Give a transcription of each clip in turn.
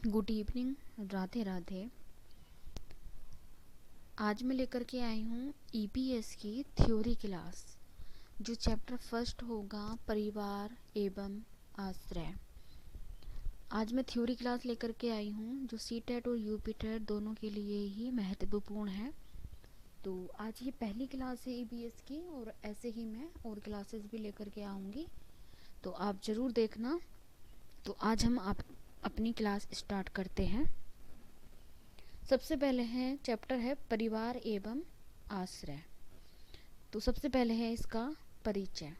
Good evening, Radhe Radhe. आज मैं लेकर के आई हूँ ईपीएस की थ्योरी क्लास। जो चैप्टर फर्स्ट होगा परिवार एवं आश्रय। आज मैं थ्योरी क्लास लेकर के आई हूँ जो सीटेट और यूपीटेट दोनों के लिए ही महत्वपूर्ण है। तो आज ये पहली क्लास है ईपीएस की, और ऐसे ही मैं और क्लासेस भी लेकर के आऊँगी, तो आप ज़रूर देखना। तो आज हम अपनी क्लास स्टार्ट करते हैं। सबसे पहले है चैप्टर है परिवार एवं आश्रय। तो सबसे पहले है इसका परिचय,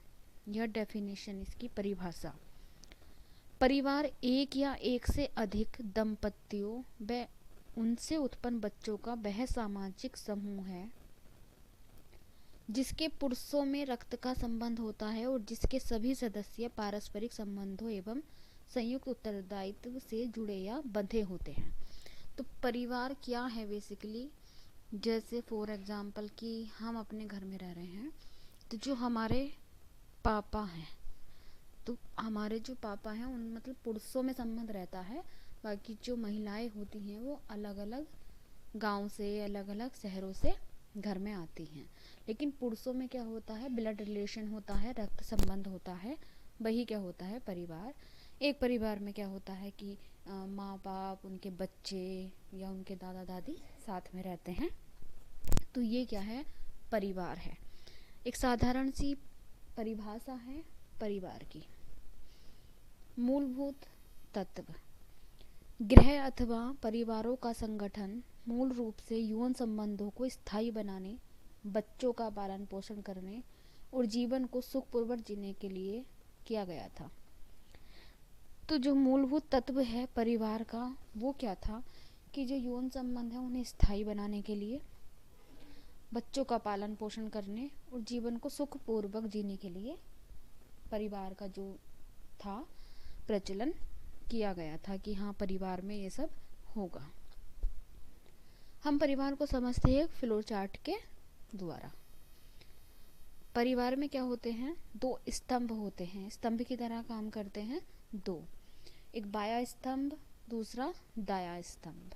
यह डेफिनेशन, इसकी परिभाषा। परिवार एक या एक से अधिक दंपतियों व उनसे उत्पन्न बच्चों का वह सामाजिक समूह है जिसके पुरुषों में रक्त का संबंध होता है और जिसके सभी सदस्य पारस्परिक संबंधों एवं संयुक्त उत्तरदायित्व से जुड़े या बंधे होते हैं। तो परिवार क्या है बेसिकली, जैसे फॉर एग्जांपल कि हम अपने घर में रह रहे हैं, तो जो हमारे पापा हैं, तो हमारे जो पापा हैं उन मतलब पुरुषों में संबंध रहता है। बाकी जो महिलाएं होती हैं वो अलग अलग गांव से, अलग अलग शहरों से घर में आती हैं। लेकिन पुरुषों में क्या होता है, ब्लड रिलेशन होता है, रक्त संबंध होता है, वही क्या होता है परिवार। एक परिवार में क्या होता है कि माँ बाप, उनके बच्चे या उनके दादा दादी साथ में रहते हैं। तो ये क्या है, परिवार है। एक साधारण सी परिभाषा है परिवार की। मूलभूत तत्व। गृह अथवा परिवारों का संगठन मूल रूप से यौन संबंधों को स्थायी बनाने, बच्चों का पालन पोषण करने और जीवन को सुखपूर्वक जीने के लिए किया गया था। तो जो मूलभूत तत्व है परिवार का वो क्या था कि जो यौन संबंध है उन्हें स्थायी बनाने के लिए, बच्चों का पालन पोषण करने और जीवन को सुखपूर्वक जीने के लिए परिवार का जो था प्रचलन किया गया था कि हाँ परिवार में ये सब होगा। हम परिवार को समझते हैं फ्लो चार्ट के द्वारा। परिवार में क्या होते हैं, दो स्तंभ होते हैं, स्तंभ की तरह काम करते हैं दो। एक बाया स्तंभ, दूसरा दाया स्तंभ।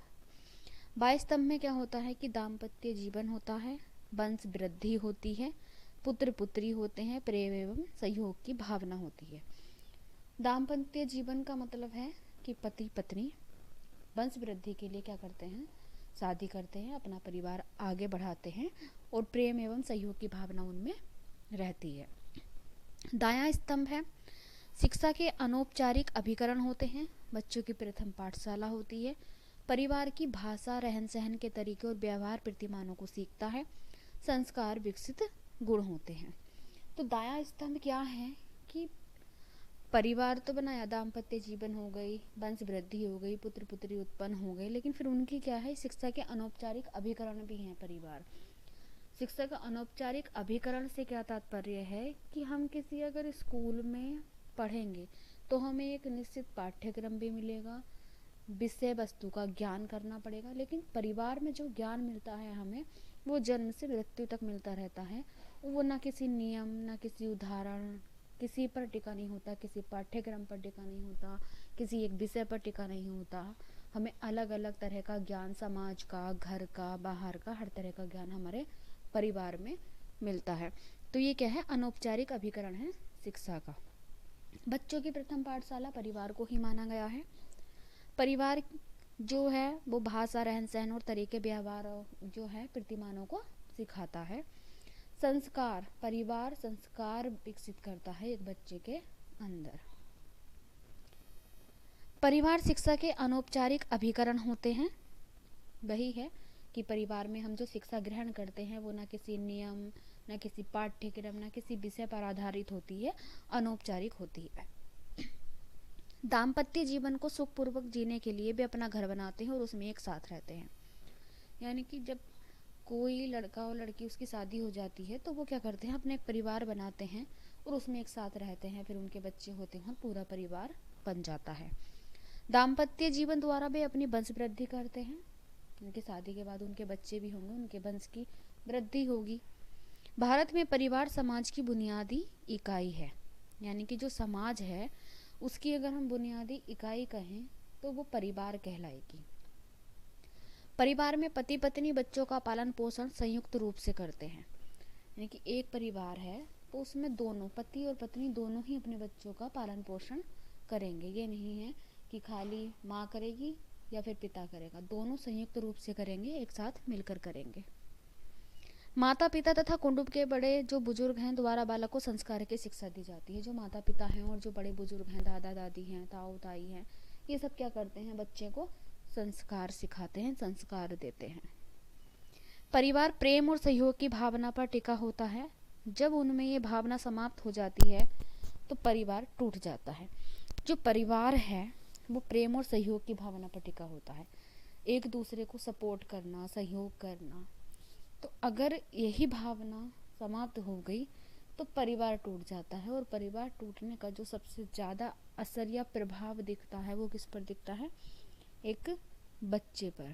बाया स्तंभ में क्या होता है कि दाम्पत्य जीवन होता है, वंश वृद्धि होती है, पुत्र पुत्री होते हैं, प्रेम एवं सहयोग की भावना होती है। दाम्पत्य जीवन का मतलब है कि पति पत्नी वंश वृद्धि के लिए क्या करते हैं, शादी करते हैं, अपना परिवार आगे बढ़ाते हैं और प्रेम एवं सहयोग की भावना उनमें रहती है। दाया स्तंभ है, शिक्षा के अनौपचारिक अभिकरण होते हैं, बच्चों की प्रथम पाठशाला होती है, परिवार की भाषा, रहन सहन के तरीके और व्यवहार प्रतिमानों को सीखता है, संस्कार विकसित गुण होते हैं। तो दाया स्तंभ क्या है कि परिवार तो बनाया, दाम्पत्य जीवन हो गई, वंश वृद्धि हो गई, पुत्र पुत्री उत्पन्न हो गए, लेकिन फिर उनकी क्या है, शिक्षा के अनौपचारिक अभिकरण भी हैं परिवार। शिक्षा का अनौपचारिक अभिकरण से क्या तात्पर्य है कि हम किसी अगर स्कूल में पढ़ेंगे तो हमें एक निश्चित पाठ्यक्रम भी मिलेगा, विषय वस्तु का ज्ञान करना पड़ेगा, लेकिन परिवार में जो ज्ञान मिलता है हमें वो जन्म से मृत्यु तक मिलता रहता है। वो ना किसी नियम, ना किसी उदाहरण, किसी पर टिका नहीं होता, किसी पाठ्यक्रम पर टिका नहीं होता, किसी एक विषय पर टिका नहीं होता। हमें अलग अलग तरह का ज्ञान, समाज का, घर का, बाहर का, हर तरह का ज्ञान हमारे परिवार में मिलता है। तो ये क्या है, अनौपचारिक अभिकरण है शिक्षा का। बच्चों की प्रथम पाठशाला परिवार को ही माना गया है। परिवार जो है वो भाषा, रहन सहन और तरीके व्यवहार जो है प्रतिमानों को सिखाता है। संस्कार, परिवार संस्कार विकसित करता है एक बच्चे के अंदर। परिवार शिक्षा के अनौपचारिक अभिकरण होते हैं। वही है कि परिवार में हम जो शिक्षा ग्रहण करते हैं वो ना किसी नियम, ना किसी पाठ्यक्रम, ना किसी विषय पर आधारित होती है, अनौपचारिक होती है। दाम्पत्य जीवन को सुखपूर्वक जीने के लिए वे अपना घर बनाते हैं और उसमें एक साथ रहते हैं। यानी कि जब कोई लड़का और लड़की उसकी शादी हो जाती है तो वो क्या करते हैं, अपने एक परिवार बनाते हैं और उसमें एक साथ रहते हैं, फिर उनके बच्चे होते हैं, पूरा परिवार बन जाता है। दाम्पत्य जीवन द्वारा वे अपनी वंश वृद्धि करते हैं, उनकी शादी के बाद उनके बच्चे भी होंगे, उनके वंश की वृद्धि होगी। भारत में परिवार समाज की बुनियादी इकाई है। यानी कि जो समाज है उसकी अगर हम बुनियादी इकाई कहें तो वो परिवार कहलाएगी। परिवार में पति पत्नी बच्चों का पालन पोषण संयुक्त रूप से करते हैं, यानी कि एक परिवार है तो उसमें दोनों पति और पत्नी दोनों ही अपने बच्चों का पालन पोषण करेंगे। ये नहीं है कि खाली माँ करेगी या फिर पिता करेगा, दोनों संयुक्त रूप से करेंगे, एक साथ मिलकर करेंगे। माता पिता तथा कुटुंब के बड़े जो बुजुर्ग हैं द्वारा बालक को संस्कार की शिक्षा दी जाती है। जो माता पिता हैं और जो बड़े बुजुर्ग हैं, दादा दादी हैं, ताऊ ताई हैं, ये सब क्या करते हैं, बच्चे को संस्कार सिखाते हैं, संस्कार देते हैं। परिवार प्रेम और सहयोग की भावना पर टिका होता है। जब उनमें ये भावना समाप्त हो जाती है तो परिवार टूट जाता है। जो परिवार है वो प्रेम और सहयोग की भावना पर टिका होता है, एक दूसरे को सपोर्ट करना, सहयोग करना। तो अगर यही भावना समाप्त हो गई तो परिवार टूट जाता है, और परिवार टूटने का जो सबसे ज़्यादा असर या प्रभाव दिखता है वो किस पर दिखता है, एक बच्चे पर।